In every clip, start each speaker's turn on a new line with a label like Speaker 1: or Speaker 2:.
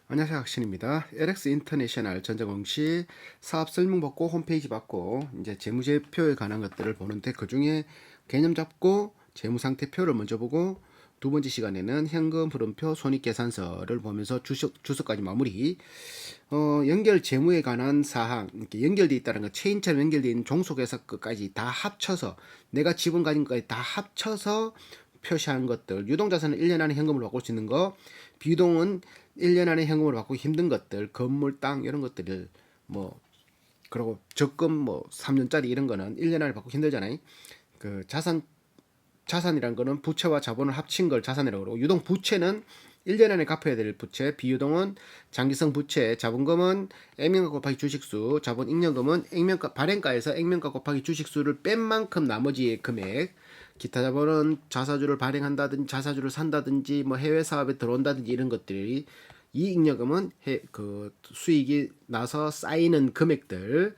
Speaker 1: 안녕하세요. 학신입니다. LX 인터내셔널 전자공시 사업 설명 받고 홈페이지 받고 이제 재무제표에 관한 것들을 보는데 그 중에 개념 잡고 재무상태표를 먼저 보고 두 번째 시간에는 현금 흐름표 손익계산서를 보면서 주석까지 마무리. 연결 재무에 관한 사항, 이렇게 연결되어 있다는 거, 체인처럼 연결되어 있는 종속에서 끝까지 다 합쳐서 내가 지분 가진 것까지 다 합쳐서 표시한 것들, 유동자산은 1년 안에 현금으로 바꿀 수 있는 거, 비유동은 1년 안에 현금으로 바꾸기 힘든 것들, 건물, 땅 이런 것들을 뭐 그리고 적금 뭐 3년짜리 이런 거는 1년 안에 바꾸기 힘들잖아요. 그 자산이란 거는 부채와 자본을 합친 걸 자산이라고 그러고 유동 부채는 1년 안에 갚아야 될 부채, 비유동은 장기성 부채, 자본금은 액면가 곱하기 주식수, 자본 잉여금은 액면가 발행가에서 액면가 곱하기 주식수를 뺀 만큼 나머지의 금액, 기타 자본은 자사주를 발행한다든지 자사주를 산다든지 뭐 해외 사업에 들어온다든지 이런 것들이 이익잉여금은 그 수익이 나서 쌓이는 금액들,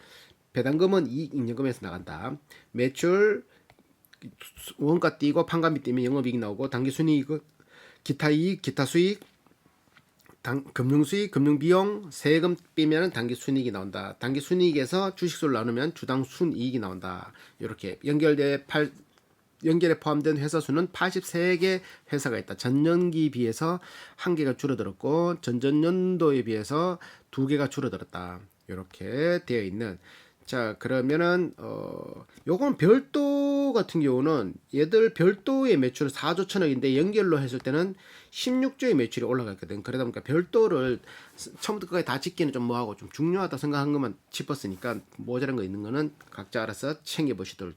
Speaker 1: 배당금은 이익잉여금에서 나간다. 매출 원가 띄고 판관비 띄면 영업이익 나오고 당기순이익, 기타 이익, 기타 수익, 금융수익, 금융비용, 세금 빼면 당기순이익이 나온다. 당기순이익에서 주식수를 나누면 주당순이익이 나온다. 이렇게 연결에 포함된 회사 수는 83개 회사가 있다. 전년기 비해서 1개가 줄어들었고 전전년도에 비해서 2개가 줄어들었다. 이렇게 되어 있는. 자, 그러면은 요건 별도 같은 경우는 얘들 별도의 매출은 4조 천억인데 연결로 했을 때는 16조의 매출이 올라갔거든. 그러다 보니까 별도를 처음부터 끝까지 다 짓기는 좀 뭐하고 좀 중요하다 생각한 것만 짚었으니까 모자란 거 있는 거는 각자 알아서 챙겨보시도록.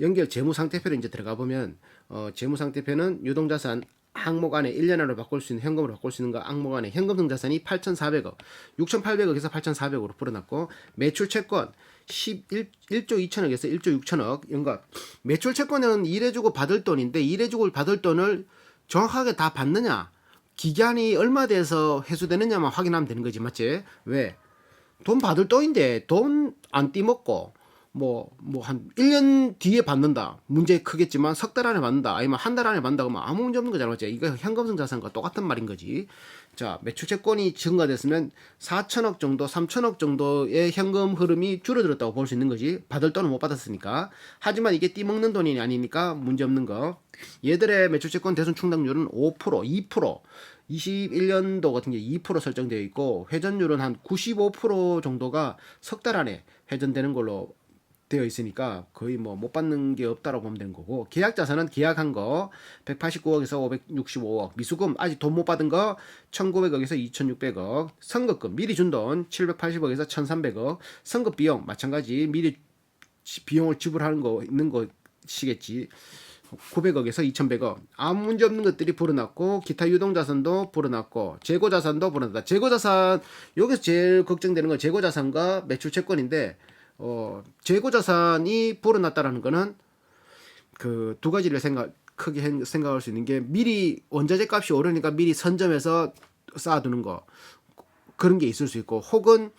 Speaker 1: 연결 재무상태표를 이제 들어가 보면 재무상태표는 유동자산 항목 안에 1년 안으로 바꿀 수 있는 현금으로 바꿀 수 있는 거 항목 안에 현금성 자산이 8,400억, 6,800억에서 8,400억으로 풀어놨고 매출 채권 1조 2천억에서 1조 6천억 연각. 매출 채권은 일해주고 받을 돈인데 일해주고 받을 돈을 정확하게 다 받느냐 기간이 얼마 돼서 회수되느냐만 확인하면 되는 거지, 맞지? 왜? 돈 받을 돈인데 돈 안 띠먹고 한 1년 뒤에 받는다. 문제 크겠지만 석 달 안에 받는다. 아니면 한 달 안에 받는다. 그러면 아무 문제 없는 거잖아. 맞지? 이거 현금성 자산과 똑같은 말인 거지. 자, 매출 채권이 증가됐으면 4천억 정도, 3천억 정도의 현금 흐름이 줄어들었다고 볼 수 있는 거지. 받을 돈은 못 받았으니까. 하지만 이게 띠먹는 돈이 아니니까 문제 없는 거. 얘들의 매출 채권 대손 충당률은 5%, 2%. 21년도 같은 게 2% 설정되어 있고 회전율은 한 95% 정도가 석 달 안에 회전되는 걸로 되어 있으니까 거의 뭐 못 받는 게 없다라고 보면 되는 거고, 계약 자산은 계약한 거 189억에서 565억, 미수금 아직 돈 못 받은 거 1900억에서 2600억, 선급금 미리 준 돈 780억에서 1300억, 선급 비용 마찬가지 미리 비용을 지불하는 거 있는 것이겠지. 900억에서 2100억. 아무 문제 없는 것들이 불어났고 기타 유동자산도 불어났고 재고자산도 불어났다. 재고자산, 여기서 제일 걱정되는 건 재고자산과 매출채권인데 재고자산이 불어났다라는 거는 그 두 가지를 크게 생각할 수 있는 게, 미리 원자재 값이 오르니까 미리 선점해서 쌓아두는 거, 그런 게 있을 수 있고, 혹은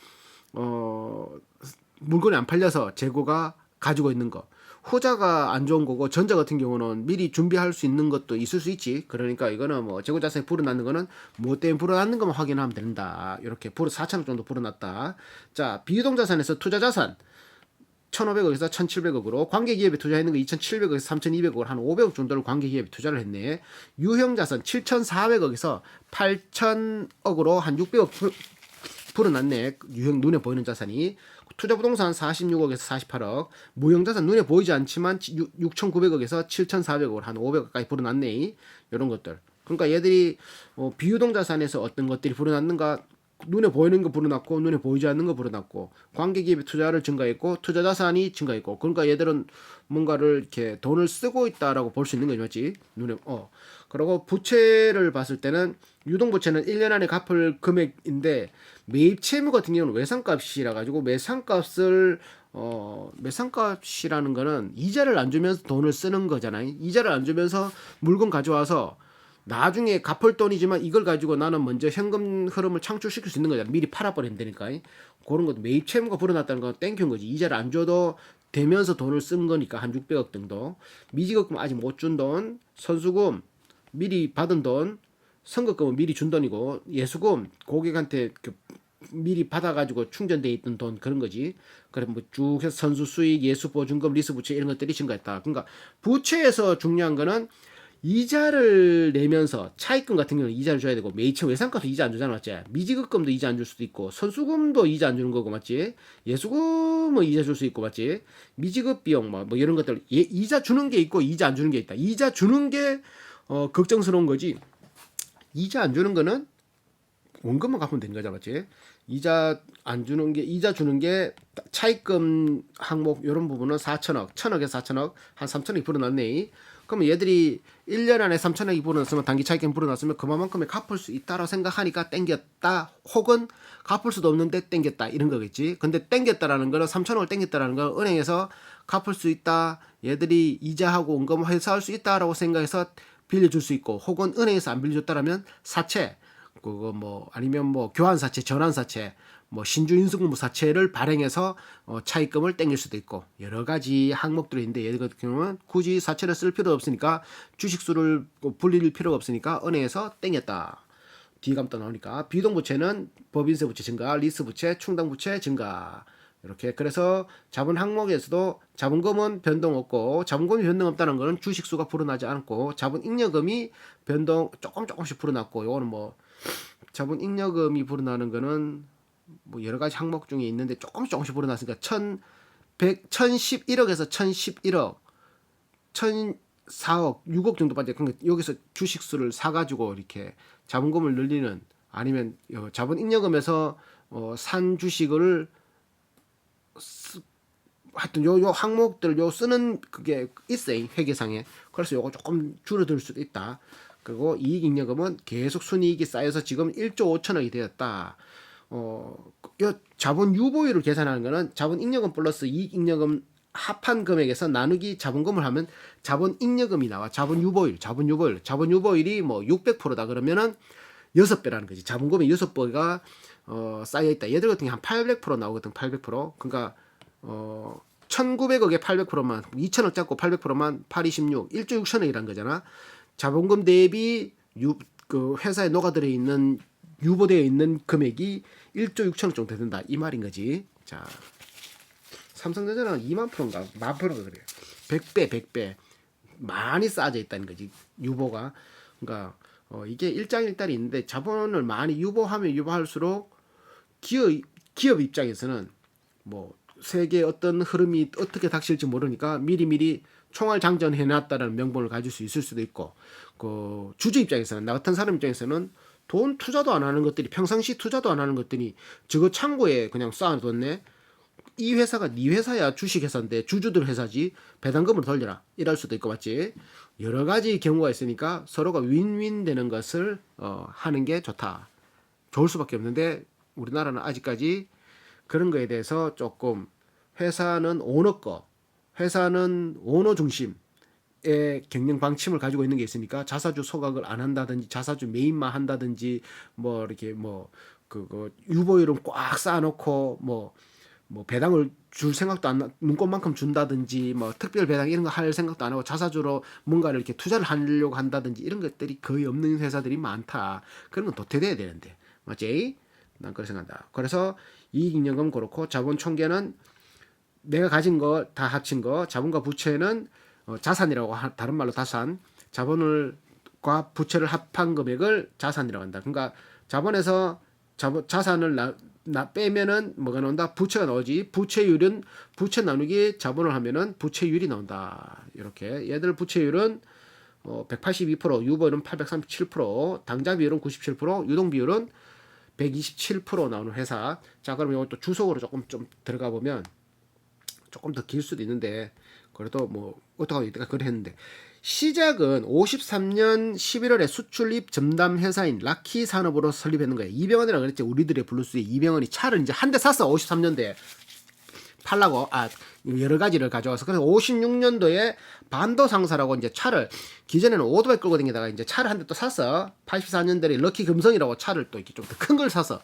Speaker 1: 물건이 안 팔려서 재고가 가지고 있는 거, 후자가 안 좋은 거고 전자 같은 경우는 미리 준비할 수 있는 것도 있을 수 있지. 그러니까 이거는 뭐 재고자산이 불어났는 거는 뭐 때문에 불어났는 것만 확인하면 된다. 이렇게 4천억 정도 불어났다. 자, 비유동자산에서 투자자산 1,500억에서 1,700억으로, 관계기업에 투자했는 거 2,700억에서 3,200억을 한 500억 정도를 관계기업에 투자를 했네. 유형자산 7,400억에서 8,000억으로 한 600억 불어났네. 유형 눈에 보이는 자산이. 투자부동산 46억에서 48억, 무형자산 눈에 보이지 않지만 6,900억에서 7,400억, 한 500억 가까이 불어났네. 이런 것들. 그러니까 얘들이 비유동자산에서 어떤 것들이 불어났는가, 눈에 보이는 거 불어났고 눈에 보이지 않는 거 불어났고, 관계기업의 투자를 증가했고 투자자산이 증가했고, 그러니까 얘들은 뭔가를 이렇게 돈을 쓰고 있다라고 볼 수 있는 거지, 맞지? 눈에. 그리고 부채를 봤을 때는 유동부채는 1년 안에 갚을 금액인데 매입 채무 같은 경우는 외상값이라 가지고 매상값이라는 거는 이자를 안 주면서 돈을 쓰는 거잖아요. 이자를 안 주면서 물건 가져와서 나중에 갚을 돈이지만 이걸 가지고 나는 먼저 현금 흐름을 창출시킬 수 있는 거잖아. 미리 팔아버리면 되니까. 그런 것도 매입 채무가 불어났다는 건 땡큐인 거지. 이자를 안 줘도 되면서 돈을 쓰는 거니까 한 600억 정도. 미지급금 아직 못 준 돈, 선수금 미리 받은 돈, 선거금은 미리 준 돈이고 예수금 고객한테 미리 받아가지고 충전돼 있던 돈 그런 거지. 그래 뭐 쭉 해서 선수 수익, 예수 보증금, 리스 부채 이런 것들이 증가했다. 그러니까 부채에서 중요한 거는 이자를 내면서 차입금 같은 경우는 이자를 줘야 되고 매입처 외상값도 이자 안 주잖아, 맞지? 미지급금도 이자 안 줄 수도 있고 선수금도 이자 안 주는 거고, 맞지? 예수금은 이자 줄 수 있고, 맞지? 미지급 비용 뭐 이런 것들 이자 주는 게 있고 이자 안 주는 게 있다. 이자 주는 게 걱정스러운 거지. 이자 안 주는 거는 원금만 갚으면 되는 거잖아, 맞지? 이자 안 주는 게 이자 주는 게 차입금 항목 이런 부분은 4천억, 1천억에서 4천억 한 3천억이 불어났네. 그러면 얘들이 1년 안에 3천억이 불어났으면 단기 차익금 불어났으면 그만큼에 갚을 수 있다라고 생각하니까 땡겼다, 혹은 갚을 수도 없는데 땡겼다 이런 거겠지. 근데 땡겼다라는 거는 3천억을 땡겼다라는 건 은행에서 갚을 수 있다, 얘들이 이자하고 원금 회수할 수 있다라고 생각해서 빌려줄 수 있고, 혹은 은행에서 안 빌려줬다라면 사채, 그거 뭐 아니면 뭐 교환사채, 전환사채, 뭐 신주인수금부 사채를 발행해서 차입금을 땡길 수도 있고 여러 가지 항목들이 있는데, 얘들 같은 경우는 굳이 사채를 쓸 필요 없으니까 주식수를 불릴 필요가 없으니까 은행에서 땡겼다. 뒤감도 나오니까 비동부채는 법인세 부채 증가, 리스 부채, 충당 부채 증가. 이렇게 그래서 자본 항목에서도 자본금은 변동 없고, 자본금이 변동 없다는 거는 주식수가 불어나지 않고 자본 잉여금이 변동 조금씩 불어났고, 요거는 뭐 자본 잉여금이 불어나는 거는 뭐 여러 가지 항목 중에 있는데 조금씩 불어났으니까 1011억에서 1011억, 1004억, 6억 정도 빠져. 그러니까 여기서 주식수를 사가지고 이렇게 자본금을 늘리는, 아니면 자본 잉여금에서 산 주식을 하여튼 요 항목들 쓰는 그게 있어요, 회계상에. 그래서 요거 조금 줄어들 수도 있다. 그리고 이익잉여금은 계속 순이익이 쌓여서 지금 1조 5천억이 되었다. 요 자본 유보율을 계산하는 거는 자본 잉여금 플러스 이익잉여금 합한 금액에서 나누기 자본금을 하면 자본 잉여금이 나와. 자본 유보율이 뭐 600%다 그러면은 6배라는 거지. 자본금이 6배가 쌓여 있다. 얘들 같은 게 한 800% 나오거든. 800%. 그러니까 1900억에 800%만, 2000억 잡고 800%만 826, 1조 6천억이란 거잖아. 자본금 대비 그 회사에 녹아들어 있는 유보되어 있는 금액이 1조 6천억 정도 된다 이 말인 거지. 자, 삼성전자는 2만 프로인가 1만 프로가 그래요. 100배 많이 쌓여져 있다는 거지, 유보가. 그러니까 이게 일장일단이 있는데, 자본을 많이 유보하면 유보할수록 기업 입장에서는 뭐 세계의 어떤 흐름이 어떻게 닥칠지 모르니까 미리미리 총알 장전해놨다는 명분을 가질 수 있을 수도 있고, 그 주주 입장에서는, 나 같은 사람 입장에서는 돈 투자도 안 하는 것들이, 평상시 투자도 안 하는 것들이 저거 창고에 그냥 쌓아뒀네. 이 회사가 네 회사야, 주식회사인데 주주들 회사지, 배당금을 돌려라 이럴 수도 있고, 맞지? 여러 가지 경우가 있으니까 서로가 윈윈 되는 것을 하는 게 좋다. 좋을 수밖에 없는데 우리나라는 아직까지 그런 거에 대해서 조금, 회사는 오너 중심의 경영 방침을 가지고 있는 게 있으니까 자사주 소각을 안 한다든지 자사주 매입만 한다든지, 뭐 이렇게 뭐 그거 유보율은 꽉 쌓아놓고 뭐 배당을 줄 생각도 안, 눈꽃만큼 준다든지, 뭐 특별 배당 이런 거 할 생각도 안 하고 자사주로 뭔가를 이렇게 투자를 하려고 한다든지 이런 것들이 거의 없는 회사들이 많다. 그런 건 도태돼야 되는데, 맞지? 난 그렇게 생각한다. 그래서 이익잉여금 그렇고, 자본 총계는 내가 가진 거 다 합친 거, 자본과 부채는 자산이라고, 다른 말로 자산, 자본과 부채를 합한 금액을 자산이라고 한다. 그러니까 자본에서 자산을 빼면은 뭐가 나온다? 부채가 나오지. 부채율은 부채 나누기 자본을 하면은 부채율이 나온다. 이렇게 얘들 부채율은 182%, 유보율은 837%, 당좌 비율은 97%, 유동 비율은 127% 나오는 회사. 자, 그럼 이것도 주석으로 조금 좀 들어가 보면 조금 더 길 수도 있는데, 그래도 뭐 어떡하고 이때가 그래 했는데, 시작은 53년 11월에 수출입 전담 회사인 락키 산업으로 설립했는 거예요. 이병헌이라고 그랬지, 우리들의 블루스에. 이병헌이 차를 이제 한 대 샀어. 53년도에 팔라고, 여러 가지를 가져와서. 그래서 56년도에 반도 상사라고 이제 차를, 기존에는 오토바이 끌고 다니다가 이제 차를 한 대 또 샀어. 84년도에 럭키 금성이라고 차를 또 이렇게 좀 더 큰 걸 사서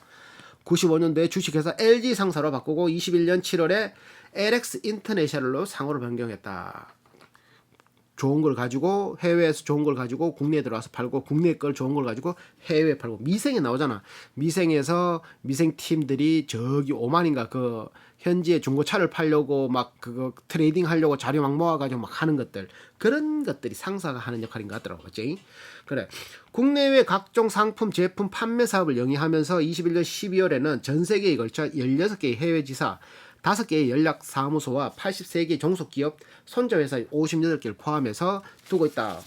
Speaker 1: 95년도에 주식회사 LG 상사로 바꾸고 21년 7월에 LX 인터내셔널로 상호를 변경했다. 좋은 걸 가지고 해외에서 좋은 걸 가지고 국내에 들어와서 팔고 국내 걸 좋은 걸 가지고 해외에 팔고 미생에 나오잖아. 미생에서 미생 팀들이 저기 오만인가 그 현지에 중고차를 팔려고 막 그거 트레이딩 하려고 자료 막 모아가지고 막 하는 것들 그런 것들이 상사가 하는 역할인 것 같더라고. 그치? 그래. 국내외 각종 상품 제품 판매 사업을 영위하면서 21년 12월에는 전 세계에 걸쳐 16개의 해외 지사 5개의 연락 사무소와 83개의 종속기업 손자회사 58개를 포함해서 두고 있다.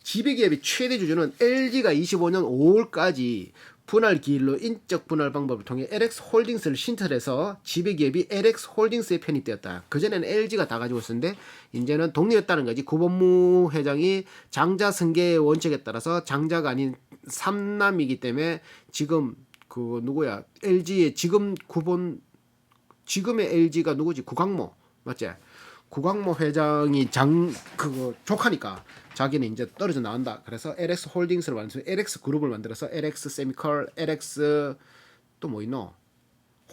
Speaker 1: 지배기업의 최대 주주는 LG가 25년 5월까지 분할 기일로 인적 분할 방법을 통해 LX 홀딩스를 신설해서 지배기업이 LX 홀딩스에 편입되었다. 그전에는 LG가 다 가지고 있었는데 이제는 독립했다는 거지. 구본무 회장이 장자 승계의 원칙에 따라서 장자가 아닌 삼남이기 때문에 지금 그 누구야 LG의 지금의 LG가 누구지? 구광모 맞지? 구광모 회장이 그거 조카니까 자기는 이제 떨어져 나온다. 그래서 LX 홀딩스를 만들어서 LX 그룹을 만들어서 LX 세미컬, LX 또 뭐 있노?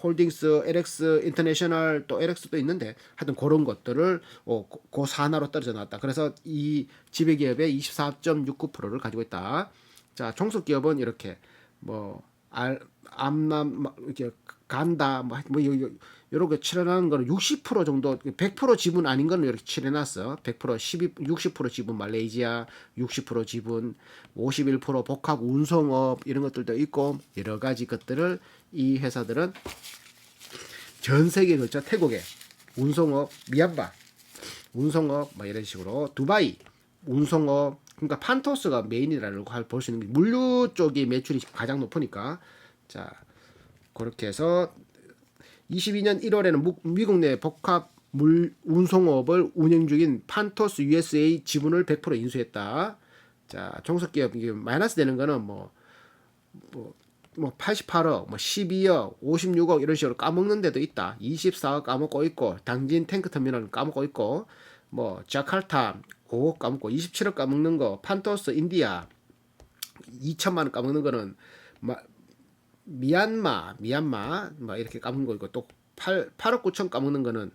Speaker 1: 홀딩스, LX 인터내셔널 또 LX도 있는데 하여튼 그런 것들을 그 산하로 떨어져 나왔다. 그래서 이 지배기업의 24.69%를 가지고 있다. 자, 종속기업은 이렇게 뭐 암남 이렇게 간다 뭐 이렇게 칠해놓은 거는 60% 정도 100% 지분 아닌 거는 이렇게 칠해놨어. 100% 60% 지분 말레이시아 60% 지분 51% 복합 운송업 이런 것들도 있고 여러 가지 것들을 이 회사들은 전 세계에 걸쳐 태국에 운송업 미얀마 운송업 뭐 이런 식으로 두바이 운송업 그러니까 판토스가 메인이라는 걸 볼 수 있는 게 물류 쪽이 매출이 가장 높으니까 자 그렇게 해서 22년 1월에는 미국 내 복합 운송업을 운영 중인 판토스 USA 지분을 100% 인수했다. 자, 종속기업 이게 마이너스 되는 거는 뭐 88억, 뭐 12억, 56억 이런 식으로 까먹는 데도 있다. 24억 까먹고 있고, 당진 탱크터미널 까먹고 있고, 뭐 자카르타 5억 까먹고, 27억 까먹는 거, 판토스 인디아 2천만 원 까먹는 거는 미얀마 뭐 이렇게 까먹는 거 있고 또 8억 9천 까먹는 거는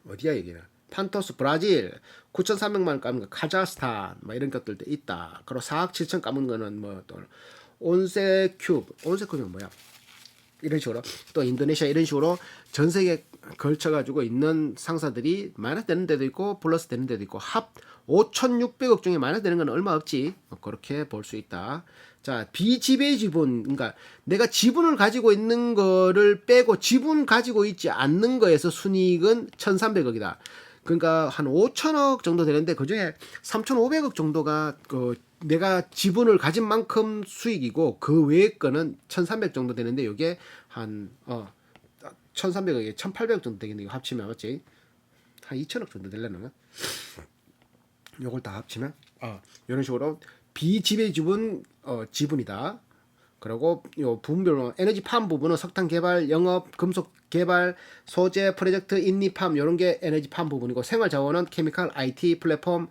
Speaker 1: 어디야 여기는 판토스 브라질 9,300만 원 까먹는 거 카자흐스탄 뭐 이런 것들도 있다. 그리고 4억 7천 까먹는 거는 뭐 또 온세큐브는 뭐야? 이런 식으로 또 인도네시아 이런 식으로 전 세계 걸쳐 가지고 있는 상사들이 마이너스 되는 데도 있고 플러스 되는 데도 있고 합 5,600억 중에 마이너스 되는 건 얼마 없지. 그렇게 볼 수 있다. 자, 비지배 지분, 그러니까 내가 지분을 가지고 있는 거를 빼고 지분 가지고 있지 않는 거에서 순이익은 1,300억이다. 그러니까 한 5천억 정도 되는데 그중에 3,500억 정도가 그 내가 지분을 가진 만큼 수익이고 그 외의 거는 1,300 정도 되는데 이게 한 1,300억에 1,800억 정도 되겠네. 이거 합치면 맞지? 한 2천억 정도 되려나? 요걸 다 합치면 이런 식으로 비지배 지분 지분이다. 그리고 요 부분별로 에너지 팜 부분은 석탄 개발, 영업, 금속 개발, 소재, 프로젝트, 인리팜 이런 게 에너지 팜 부분이고 생활 자원은 케미칼, IT, 플랫폼,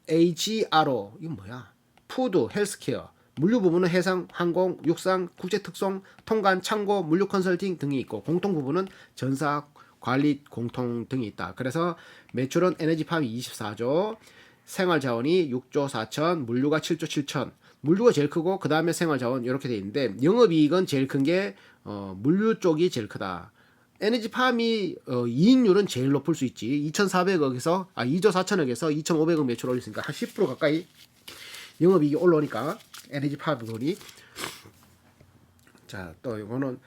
Speaker 1: AGRO 이건 뭐야? 푸드, 헬스케어. 물류 부분은 해상, 항공, 육상, 국제 특송, 통관, 창고, 물류 컨설팅 등이 있고 공통 부분은 전사, 관리, 공통 등이 있다. 그래서 매출은 에너지팜이 24조, 생활자원이 6조 4천, 물류가 7조 7천. 물류가 제일 크고 그 다음에 생활자원 이렇게 돼 있는데 영업이익은 제일 큰 게 물류 쪽이 제일 크다. 에너지팜이 이익률은 제일 높을 수 있지. 2,400억에서 2조 4천억에서 2,500억 매출 올렸으니까 한 10% 가까이 영업이익이 올라오니까 에너지팜 부분이 자, 또 이거는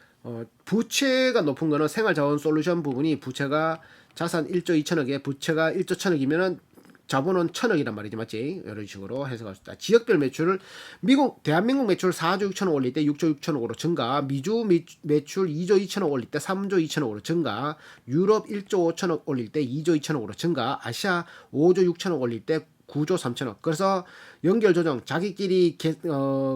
Speaker 1: 부채가 높은 거는 생활자원 솔루션 부분이 부채가 자산 1조 2천억에 부채가 1조 1천억이면은 자본은 1,000억이란 말이지 맞지? 이런 식으로 해석할 수 있다. 지역별 매출을 대한민국 매출 4조 6천억 올릴 때 6조 6천억으로 증가, 미주 매출 2조 2천억 올릴 때 3조 2천억으로 증가, 유럽 1조 5천억 올릴 때 2조 2천억으로 증가, 아시아 5조 6천억 올릴 때 9조 3천억. 그래서 연결 조정 자기끼리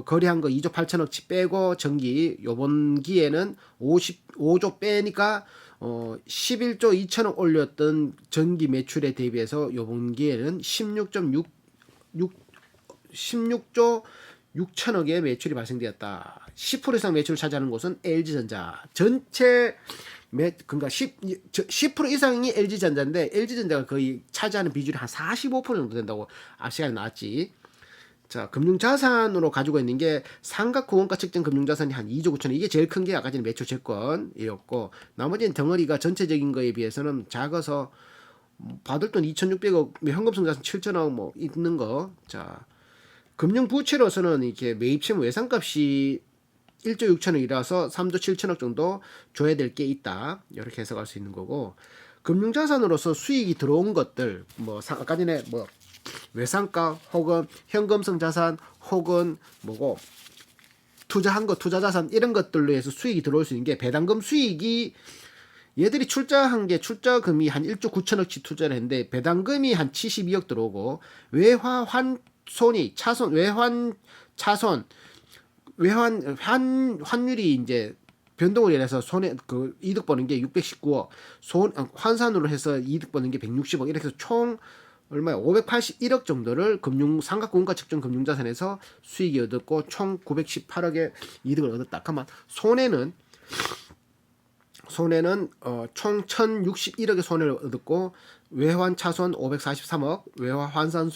Speaker 1: 거래한 거 2조 8천억치 빼고 전기 요번 기에는 5조 빼니까 11조 2천억 올렸던 전기 매출에 대비해서 요번 기에는 16조 6천억의 매출이 발생되었다. 10% 이상 매출을 차지하는 곳은 LG전자. 전체 그러니까 10% 이상이 LG전자인데 LG전자가 거의 차지하는 비율이 한 45% 정도 된다고 앞 시간에 나왔지. 자, 금융자산으로 가지고 있는 게 상각후원가 측정 금융자산이 한 2조 9천억. 이게 제일 큰 게 아까 전에 매출 채권이었고, 나머지는 덩어리가 전체적인 거에 비해서는 작아서 받을 돈 2,600억, 현금성 자산 7천억 뭐 있는 거. 자, 금융부채로서는 이렇게 매입채무 외상값이 1조 6천억이라서 3조 7천억 정도 줘야 될 게 있다. 이렇게 해석할 수 있는 거고, 금융자산으로서 수익이 들어온 것들, 뭐 아까 전에 뭐 외상가 혹은 현금성 자산 혹은 뭐고 투자한 거 투자자산 이런 것들로 해서 수익이 들어올 수 있는 게 배당금 수익이 얘들이 출자한 게 출자금이 한 1조 9천억치 투자를 했는데 배당금이 한 72억 들어오고 외화환손이 차손 외환 차손 환율이 이제 변동을 인해서 손해 그 이득 버는 게 619억 환산으로 해서 이득 버는 게 160억 이렇게 해서 총 얼마야? 581억 정도를 삼각공가 측정 금융자산에서 수익이 얻었고 총 918억의 이득을 얻었다. 그러면 손해는 총 1,061억의 손해를 얻었고 외환 차손 543억, 외화 환산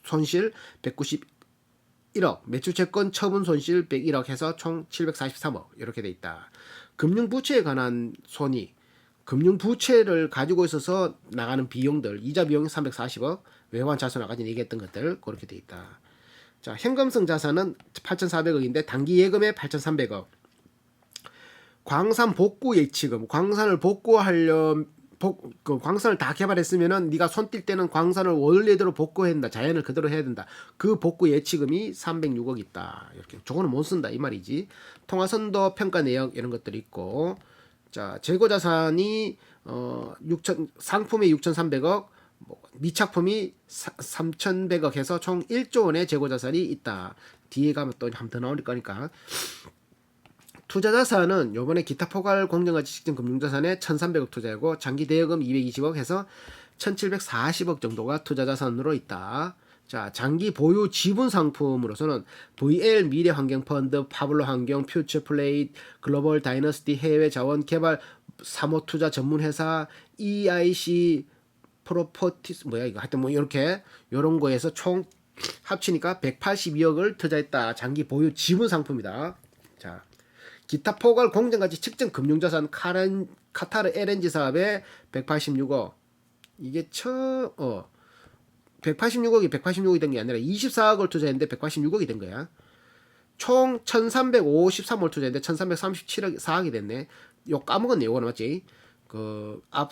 Speaker 1: 손실 191억, 매출채권 처분 손실 101억 해서 총 743억 이렇게 돼 있다. 금융부채에 관한 손익 금융부채를 가지고 있어서 나가는 비용들, 이자 비용이 340억, 외환 자산 아까 전에 얘기했던 것들 그렇게 돼 있다. 자, 현금성 자산은 8,400억인데 단기 예금에 8,300억. 광산 복구 예치금, 광산을 복구하려 광산을 다 개발했으면은 네가 손 뛸 때는 광산을 원래대로 복구해야 된다. 자연을 그대로 해야 된다. 그 복구 예치금이 306억 있다. 이렇게 저거는 못 쓴다 이 말이지. 통화선도 평가 내역 이런 것들이 있고. 자, 재고자산이 6천 상품이 6,300억, 뭐 미착품이 3,100억 해서 총 1조 원의 재고자산이 있다. 뒤에 가면 또 한 번 더 나올 거니까. 투자자산은 요번에 기타 포괄 공정가치 측정 금융자산에 1,300억 투자하고 장기 대여금 220억 해서 1,740억 정도가 투자자산으로 있다. 자, 장기 보유 지분 상품으로서는 VL 미래환경펀드, 파블로 환경, 퓨처플레이, 글로벌 다이너스티 해외 자원 개발 사모 투자 전문 회사, EIC 프로퍼티스 뭐야 이거 하여튼 뭐 이렇게 요런 거에서 총 합치니까 182억을 투자했다. 장기 보유 지분 상품이다. 자, 기타 포괄 공정가치 측정 금융자산 카타르 LNG 사업에 186억. 이게 186억이 된 게 아니라 24억을 투자했는데 186억이 된 거야. 총 1353억을 투자했는데 1337억 4억이 됐네. 요 까먹었네. 요거는 맞지? 그 앞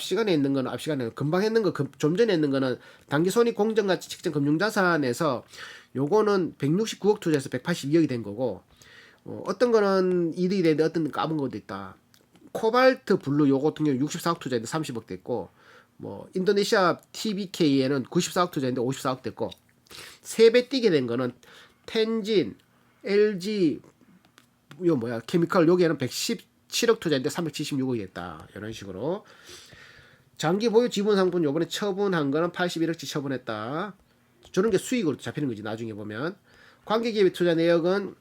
Speaker 1: 시간에 있는 거는 앞 시간에 금방 했는 거 좀 전에 했는 거는 단기 손익 공정가치 측정 금융자산에서 요거는 169억 투자해서 182억이 된 거고 어떤 거는 이득이 되는데 어떤 건 까먹은 것도 있다. 코발트 블루 요거 같은 경우 64억 투자했는데 30억 됐고 뭐 인도네시아 TBK에는 94억 투자했는데 54억 됐고 3배 뛰게 된 거는 텐진, LG 요 뭐야 케미컬 여기에는 117억 투자했는데 376억이 됐다. 이런 식으로 장기 보유 지분 상품 요번에 처분한 거는 81억치 처분했다. 저런 게 수익으로 잡히는 거지 나중에 보면. 관계기업의 투자 내역은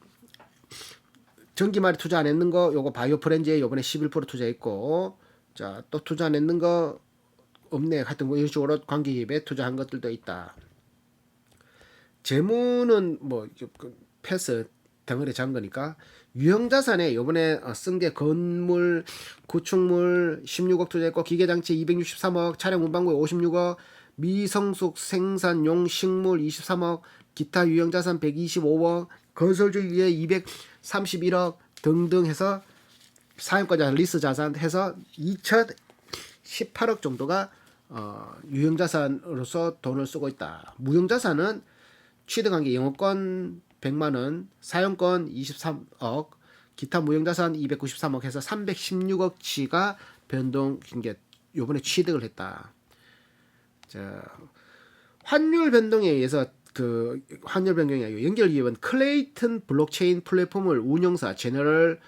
Speaker 1: 전기말이 투자 안 했는 거 요거 바이오 프렌즈에 요번에 11% 투자했고 자 또 투자 안 했는 거 없네. 하여튼 뭐 이런 식으로 관계기업에 투자한 것들도 있다. 재무는 뭐 패스 덩어리 잡은 거니까 유형자산에 요번에 쓴 게 건물, 구축물 16억 투자했고 기계장치 263억, 차량 문방구에 56억, 미성숙 생산용 식물 23억, 기타 유형자산 125억, 건설주의에 231억 등등 해서 사용권자산, 리스자산 해서 2,018억 정도가 유형자산으로서 돈을 쓰고 있다. 무형자산은 취득한 게 영업권 100만원, 사용권 23억, 기타 무형자산 293억 해서 316억치가 변동인 게 요번에 취득을 했다. 자, 환율 변동에 의해서 그 환율 변경이 아니고 연결기업은 클레이튼 블록체인 플랫폼을 운영사 제너럴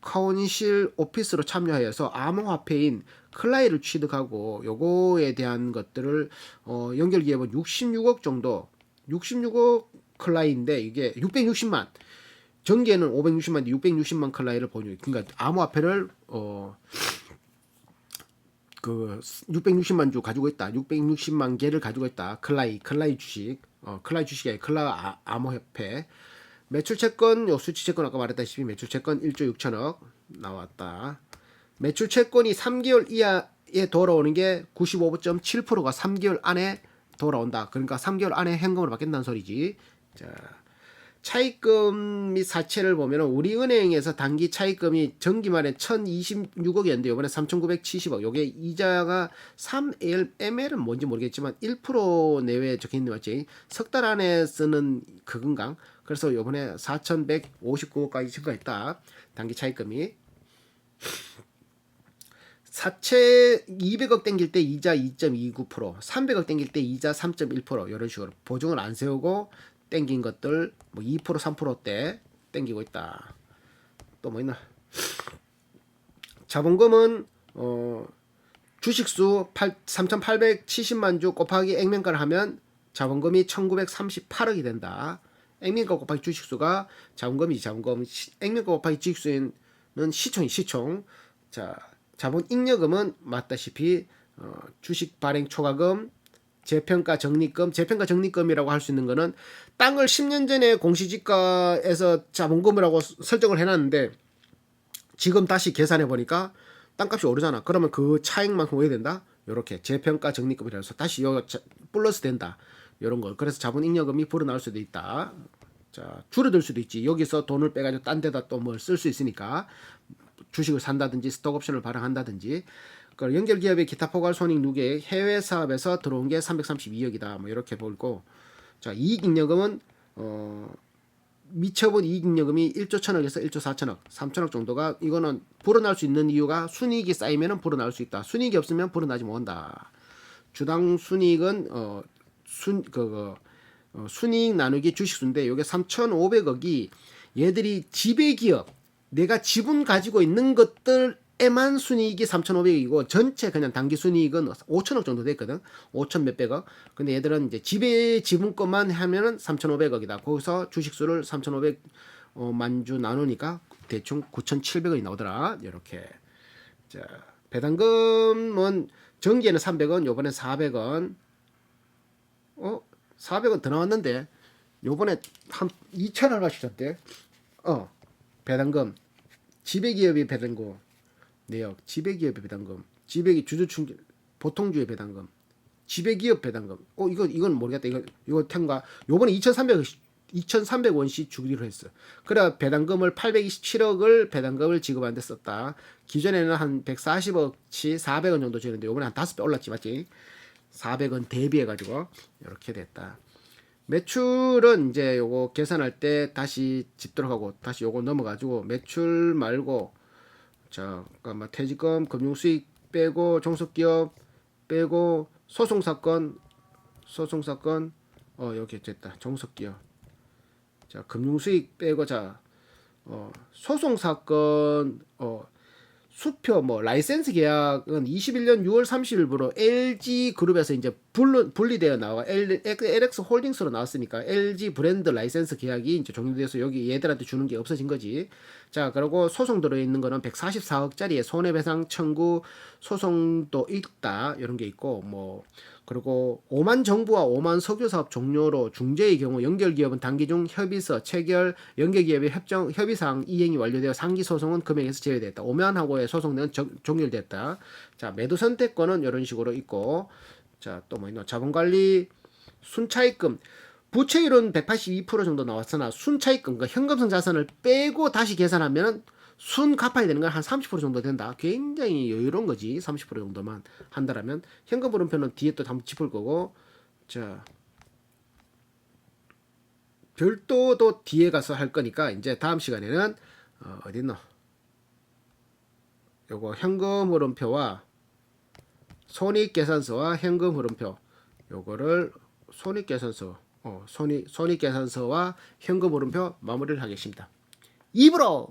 Speaker 1: 카운실 오피스로 참여하여서 암호화폐인 클라이를 취득하고 요거에 대한 것들을 연결기업은 66억 정도 66억 클라이인데 이게 660만 전기에는 560만인데 660만 클라이를 보유. 그러니까 암호화폐를 그 660만 주 가지고 있다. 660만 개를 가지고 있다. 클라이 주식. 클라이 주식이 아니라 클라이 암호화폐. 매출 채권, 요 수치 채권 아까 말했다시피 매출 채권 1조 6천억 나왔다. 매출 채권이 3개월 이하에 돌아오는 게 95.7%가 3개월 안에 돌아온다. 그러니까 3개월 안에 현금으로 바뀐다는 소리지. 자, 차입금 및 사채를 보면 우리은행에서 단기 차입금이 전기말에 1026억이었는데 이번에 3970억. 요게 이자가 3ML은 뭔지 모르겠지만 1% 내외에 적혀있는 거 맞지? 석 달 안에 쓰는 그건가? 그래서 요번에 4159억까지 증가했다. 단기 차입금이. 사채 200억 땡길 때 이자 2.29%, 300억 땡길 때 이자 3.1% 이런 식으로 보증을 안 세우고 땡긴 것들 뭐 2% 3%대 땡기고 있다. 또 뭐 있나? 자본금은 주식수 3,870만 주 곱하기 액면가를 하면 자본금이 1,938억이 된다. 액면가 곱하기 주식수가 자본금이지. 자본금 액면가 곱하기 주식수는 시총. 자, 자본 잉여금은 맞다시피 주식 발행 초과금, 재평가 적립금이라고 할 수 있는 거는 땅을 10년 전에 공시지가에서 자본금이라고 설정을 해놨는데 지금 다시 계산해 보니까 땅값이 오르잖아. 그러면 그 차익만큼 어야 된다. 요렇게 재평가 적립금이라고 해서 다시 요 플러스 된다. 요런 걸. 그래서 자본 잉여금이 불어나올 수도 있다. 자, 줄어들 수도 있지. 여기서 돈을 빼가지고 딴 데다 또 뭘 쓸 수 있으니까 주식을 산다든지 스톡옵션을 발행한다든지. 연결 기업의 기타 포괄 손익 누계 해외 사업에서 들어온 게 332억이다. 뭐 이렇게 보고. 자, 이익 잉여금은 미처본 이익 잉여금이 1조 1천억에서 1조 4천억, 3천억 정도가 이거는 불어날 수 있는 이유가 순이익이 쌓이면은 불어날 수 있다. 순이익이 없으면 불어나지 못한다. 주당 순이익은 순이익 나누기 주식수인데 요게 3,500억이 얘들이 지배기업 내가 지분 가지고 있는 것들에만 순이익이 3,500억이고 전체 그냥 단기 순이익은 5천억 정도 됐거든. 5천 몇백억. 근데 얘들은 이제 지분권만 하면은 3,500억이다. 거기서 주식수를 3,500만 주 나누니까 대충 9,700원이 나오더라. 이렇게. 자, 배당금은 전기에는 300원, 요번에 400원. 400원 더 나왔는데 요번에 한 2천 얼마씩 줬대. 배당금. 지배기업의 배당금. 내역. 지배기업의 배당금. 지배기 주주충전. 보통주의 배당금. 지배기업 배당금. 이건 모르겠다. 이거 텐가. 요번에 2,300원씩 주기로 했어. 그래 배당금을 827억을 배당금을 지급하는데 썼다. 기존에는 한 140억치 400원 정도 주는데 요번에 한 5배 올랐지 맞지? 400원 대비해가지고 이렇게 됐다. 매출은 이제 요거 계산할 때 다시 짚도록 하고 다시 요거 넘어가지고 매출 말고 자, 그러니까 퇴직금, 금융수익 빼고 종속기업 빼고 소송사건 여기 됐다. 종속기업. 자, 금융수익 빼고 자, 소송사건 수표 라이센스 계약은 21년 6월 30일부로 LG 그룹에서 이제 분리되어 나와 LX 홀딩스로 나왔으니까 LG 브랜드 라이센스 계약이 이제 종료돼서 여기 얘들한테 주는 게 없어진 거지. 자, 그리고 소송 들어 있는 거는 144억짜리의 손해배상 청구 소송도 있다. 이런 게 있고 그리고 오만 정부와 오만 석유사업 종료로 중재의 경우 연결기업은 단기 중 협의서 체결, 연결기업의 협의사항 이행이 완료되어 상기 소송은 금액에서 제외됐다. 오만하고의 소송은 종결됐다. 자, 매도 선택권은 이런 식으로 있고, 자, 또 뭐 있나? 자본관리 순차익금. 부채율은 182% 정도 나왔으나 순차익금, 그러니까 현금성 자산을 빼고 다시 계산하면 순 갚아야 되는 건 한 30% 정도 된다. 굉장히 여유로운 거지. 30% 정도만 한다라면. 현금 물음표는 뒤에 또 한번 짚을 거고. 자, 별도도 뒤에 가서 할 거니까 이제 다음 시간에는 어디 있노? 요거 현금 흐름표와 손익계산서와 현금 흐름표 요거를 손익계산서와 현금 흐름표 마무리를 하겠습니다. 입으로